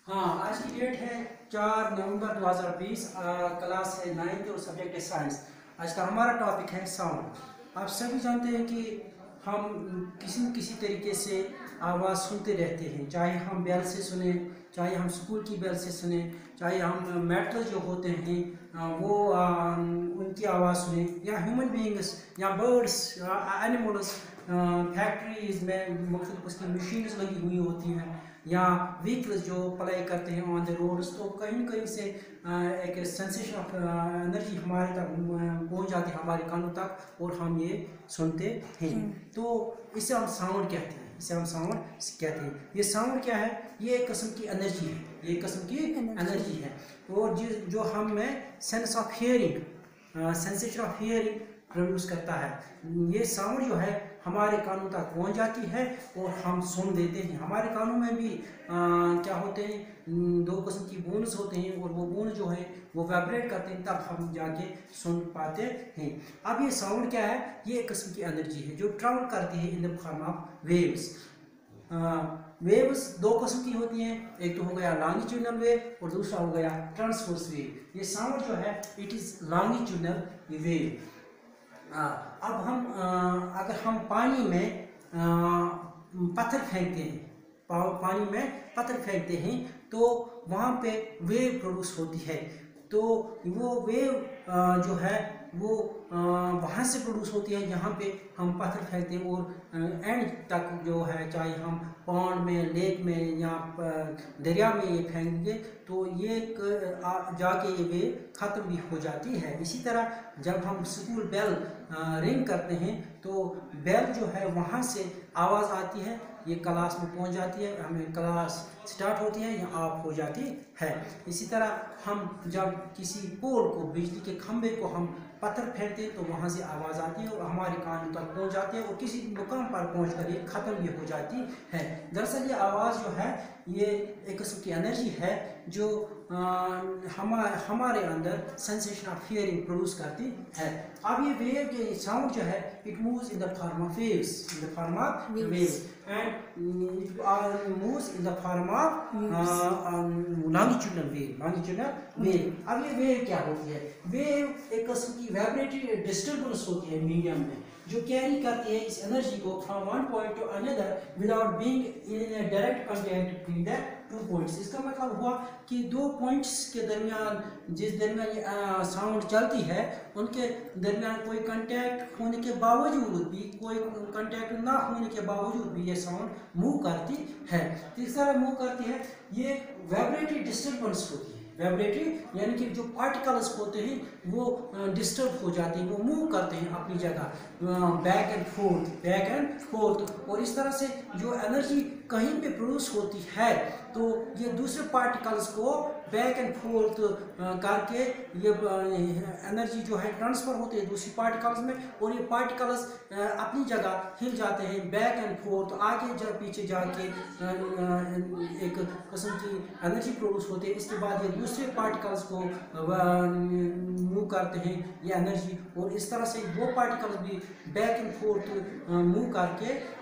हाँ, आज की डेट है 4 नवंबर 2020। क्लास है 9th और सब्जेक्ट है साइंस। आज का हमारा टॉपिक है साउंड। आप सभी जानते हैं कि हम किसी न किसी तरीके से आवाज़ सुनते रहते हैं, चाहे हम बेल से सुने, चाहे हम स्कूल की बेल से सुने, चाहे हम मेटल जो होते हैं उनकी आवाज़ सुने, या ह्यूमन बींग्स या बर्ड्स एनिमल्स, फैक्ट्रीज में मुख्तलिफ उसकी मशीन्स लगी हुई होती हैं, या व्हीकल्स जो अप्लाई करते हैं ऑन द रोड्स। तो कहीं न कहीं से एक सेंसेशन ऑफ एनर्जी हमारे तक पहुंच जाती है, हमारे कानों तक, और हम ये सुनते हैं। तो इसे हम साउंड कहते हैं, इसे हम साउंड कहते हैं। ये साउंड क्या है? ये एक किस्म की एनर्जी है, ये एक किस्म की एनर्जी है। और जो हम में sense of hearing, sensation of hearing produce करता है। ये साउंड जो है हमारे कानों तक पहुंच जाती है और हम सुन लेते हैं। हमारे कानों में भी क्या होते हैं, दो किस्म की बोन्स होते हैं, और वो बोन जो है वो वाइब्रेट करते हैं, तब हम जाके सुन पाते हैं। अब ये साउंड क्या है? ये एक किस्म की एनर्जी है जो ट्रैवल करती है in the form of waves. Waves दो किस्म की होती हैं, एक तो हो गया लॉन्गिट्यूडनल वेव और दूसरा हो गया ट्रांसवर्स वेव। ये साउंड जो है इट इज़ लॉन्गिट्यूडनल वेव। अब हम अगर हम पानी में पत्थर फेंकते हैं, पानी में पत्थर फेंकते हैं, तो वहाँ पे वेव प्रोड्यूस होती है। तो वो वेव जो है वो वहाँ से प्रोड्यूस होती है जहाँ पे हम पत्थर फेंकते हैं, और एंड तक जो है, चाहे हम पॉन्ड में, लेक में या दरिया में ये फेंकेंगे, तो ये जाके ये वेव ख़त्म भी हो जाती है। इसी तरह जब हम स्कूल बेल रिंग करते हैं, तो बेल जो है वहाँ से आवाज़ आती है, ये क्लास में पहुँच जाती है, हमें क्लास स्टार्ट होती है या ऑफ हो जाती है। इसी तरह हम जब किसी पोल को, बिजली के खंभे को हम पत्थर फेंकते हैं, तो वहाँ से आवाज़ आती है और हमारे कान तक पहुँच जाती है, और किसी मुकाम पर पहुँचकर ये ख़त्म भी हो जाती है। दरअसल ये आवाज़ जो है ये एक किस्म की एनर्जी है जो हमारे अंदर सेंसेशन ऑफ हियरिंग प्रोड्यूस करती है। अब ये वेव के साउंड जो है it moves in the form of waves, in the form of waves, and it moves in the form of longitudinal wave, longitudinal wave. अब ये वेव क्या होती है? वेव एक किस्म की वाइब्रेटरी डिस्टर्बेंस होती है मीडियम में, जो कैरी करती है इस एनर्जी को from one point two another without being in A direct contact between the two points. इसका मतलब हुआ कि दो पॉइंट्स के दरमियान, जिस दरमियान ये साउंड चलती है, उनके दरमियान कोई कांटेक्ट होने के बावजूद भी, कोई कांटेक्ट ना होने के बावजूद भी ये साउंड मूव करती है। किस तरह मूव करती है? ये वाइब्रेटरी डिस्टर्बेंस होती है। वाइब्रेटरी यानी कि जो पार्टिकल्स होते हैं वो डिस्टर्ब हो जाते हैं, वो मूव करते हैं अपनी जगह, back and fourth, back and fourth. और इस तरह से जो एनर्जी कहीं पे प्रोड्यूस होती है, तो ये दूसरे पार्टिकल्स को बैक एंड फोर्थ करके ये एनर्जी जो है ट्रांसफ़र होती है दूसरी पार्टिकल्स में, और ये पार्टिकल्स अपनी जगह हिल जाते हैं बैक एंड फोर्थ, आगे पीछे जाके एक किस्म की एनर्जी प्रोड्यूस होती है। इसके बाद ये दूसरे पार्टिकल्स को मूव करते हैं ये एनर्जी, और इस तरह से वो पार्टिकल्स भी बैक एंड फोर्थ मूव करके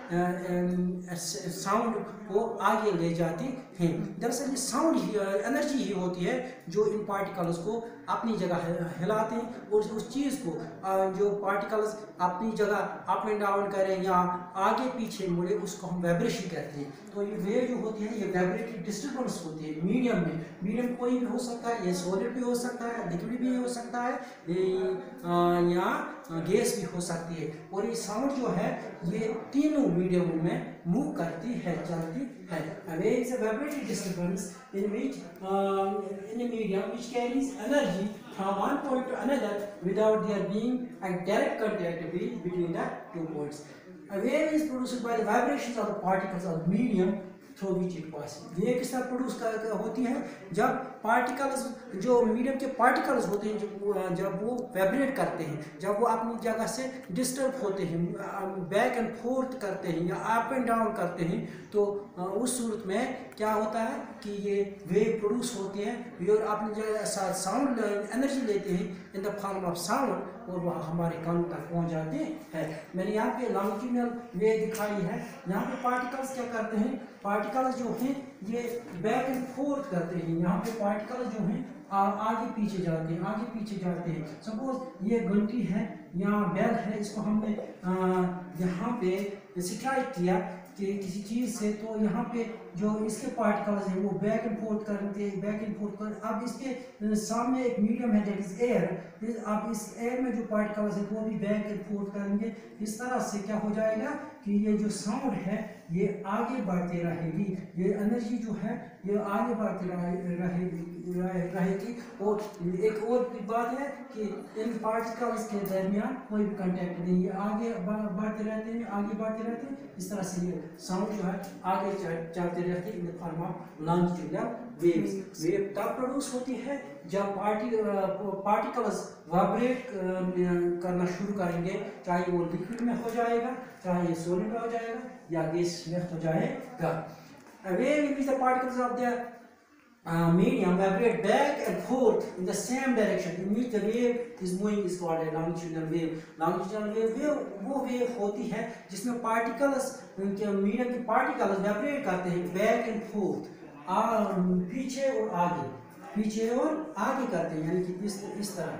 साउंड को आगे ले जाती हैं। दरअसल ये साउंड ही एनर्जी ही होती है जो इन पार्टिकल्स को अपनी जगह हिलाते हैं, और उस चीज़ को जो पार्टिकल्स अपनी जगह अप एंड डाउन करें या आगे पीछे मुड़े, उसको हम वाइब्रेशन कहते हैं। तो ये वेव जो होती है ये वाइब्रेटरी डिस्टर्बेंस होती है मीडियम में। मीडियम कोई भी हो सकता है, ये सॉलिड भी हो सकता है, लिक्विड भी हो सकता है, या गैस भी हो सकती है। और ये साउंड जो है ये तीनों मीडियम में मूव करती है, चलती है। A wave is a vibratory disturbance in which in a medium which carries energy from one point to another without there being a direct contact between the two points. A wave is produced by the vibrations of the particles of the medium through which it passing. ये किस तरह produce होती है? जब particles, जो medium के particles होते हैं, जब वो वाइब्रेट करते हैं, जब वो अपनी जगह से डिस्टर्ब होते हैं, बैक एंड फोर्थ करते हैं या अप एंड डाउन करते हैं, तो उस सूरत में क्या होता है कि ये वेव प्रोड्यूस होती है और अपने जो साउंड एनर्जी लेते हैं इन द फॉर्म ऑफ साउंड और वह हमारे कानों तक पहुंच जाते हैं। मैंने यहाँ पे लॉन्गिट्यूडिनल वेव दिखाई है। यहाँ पे पार्टिकल्स क्या करते हैं, पार्टिकल्स जो हैं ये बैक एंड फोर्थ करते हैं। यहाँ पे पार्टिकल्स जो हैं आगे पीछे जाते हैं, आगे पीछे जाते हैं। सपोज ये घंटी है, यहाँ बेल है, इसको हमने यहाँ पे स्ट्राइक किया कि किसी चीज़ से, तो यहाँ पे जो इसके पार्टिकल्स हैं वो बैक एंड फोर्थ करेंगे, बैक एंड फोर्थ कर। अब इसके सामने एक मीडियम है दैट इज एयर। अब इस एयर में जो पार्टिकल्स हैं वो भी बैक एंड फोर्थ करेंगे। इस तरह से क्या हो जाएगा कि ये जो साउंड है ये आगे बढ़ती रहेगी, ये एनर्जी जो है ये आगे बढ़ती रहेगी। और एक और बात है कि इन पार्टिकल्स के दरमियान कोई भी कांटेक्ट नहीं, ये आगे बढ़ते रहते हैं, आगे बढ़ते रहते हैं। इस तरह से ये साउंड जो है आगे चलते रहते हैं इन the form of longitudinal waves. Wave तब प्रोड्यूस होती है जब पार्टिकल्स वाइब्रेट करना शुरू करेंगे, चाहे वो लिक्विड में हो जाएगा, चाहे सॉलिड में हो जाएगा या गैस में हो जाएगा। Wave in which the particles of the medium vibrate back and forth in the same direction in which the wave is moving is called a longitudinal wave. Longitudinal wave वो wave होती है जिसमें particles medium के particles vibrate करते हैं back and fourth, पीछे और आगे, पीछे और आगे करते हैं। यानी कि इस तरह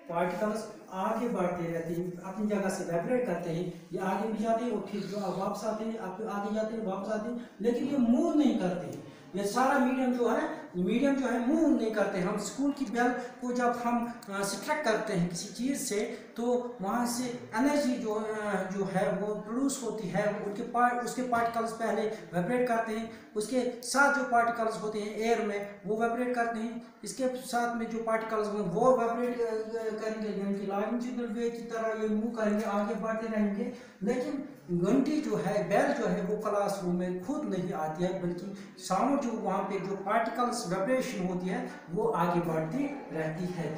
पार्टिकल्स आगे बढ़ते रहते हैं, अपनी जगह से वाइब्रेट करते हैं, ये आगे भी जाते हैं और फिर जो वापस आते हैं, आगे जाते हैं वापस आते हैं, लेकिन ये मूव नहीं करते हैं। ये सारा मीडियम जो है मूव नहीं करते। हम स्कूल की बेल को जब हम स्ट्राइक करते हैं किसी चीज़ से, तो वहाँ से एनर्जी जो है वो प्रोड्यूस होती है। उसके पार्टिकल्स पहले वाइब्रेट करते हैं, उसके साथ जो पार्टिकल्स होते हैं एयर में वो वाइब्रेट करते हैं, इसके साथ में जो पार्टिकल्स होंगे वो वाइब्रेट करेंगे, यानी कि लॉन्गिट्यूडिनल वेव की तरह ये मूव करेंगे, आगे बढ़ते रहेंगे। लेकिन घंटी जो है, बेल जो है वो क्लासरूम में खुद नहीं आती है, बल्कि साउंड जो वहाँ पे जो पार्टिकल्स वाइब्रेशन होती है वो आगे बढ़ती रहती है।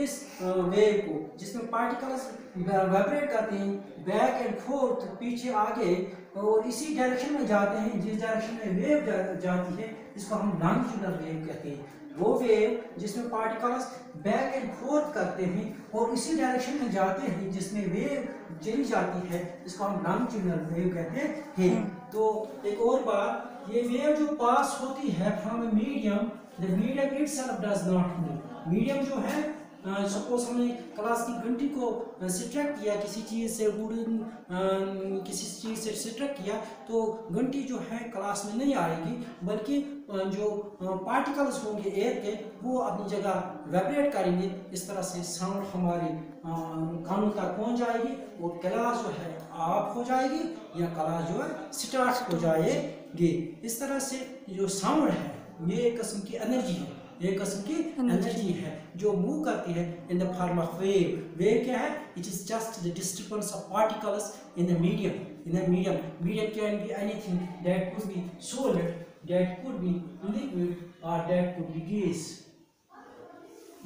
इस वेव को जिसमें पार्टिकल्स वाइब्रेट करते हैं बैक एंड फोर्थ, पीछे आगे, और इसी डायरेक्शन में जाते हैं जिस डायरेक्शन में वेव जाती है, इसको हम लॉन्गिट्यूडिनल वेव कहते हैं। वो वेव जिसमें पार्टिकल्स बैक एंड फोर्थ करते हैं और इसी डायरेक्शन में जाते हैं जिसमें वेव चली जाती है, इसको हम लॉन्गिट्यूडिनल वेव कहते हैं। तो एक और बात, ये वेव जो पास होती है from a medium, the medium itself does not move. Medium जो है, सपोज हमने क्लास की घंटी को स्ट्राइक किया किसी चीज़ से, किसी चीज़ से स्ट्राइक किया, तो घंटी जो है क्लास में नहीं आएगी, बल्कि जो पार्टिकल्स होंगे एयर के वो अपनी जगह वाइब्रेट करेंगे। इस तरह से साउंड हमारे कानों तक पहुंच जाएगी और क्लास जो है ऑफ हो जाएगी या क्लास जो है स्टार्ट हो जाएगी। इस तरह से जो साउंड है ये एक किस्म की एनर्जी है, एक किस्म की एनर्जी है जो मूव करती है in the form of wave. Wave क्या है? It is just the disturbance of particles in the medium. In the medium can be anything, that could be solid, that could be liquid और that could be gas.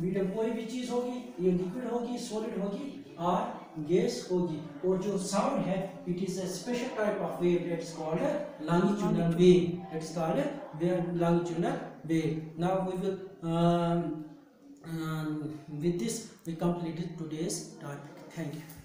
Medium कोई भी चीज होगी, ये liquid होगी, solid होगी और gas होगी। और जो साउंड है, it is a special type of wave that is called longitudinal wave. That is called longitudinal wave. Now we will with this we completed today's topic. Thank you.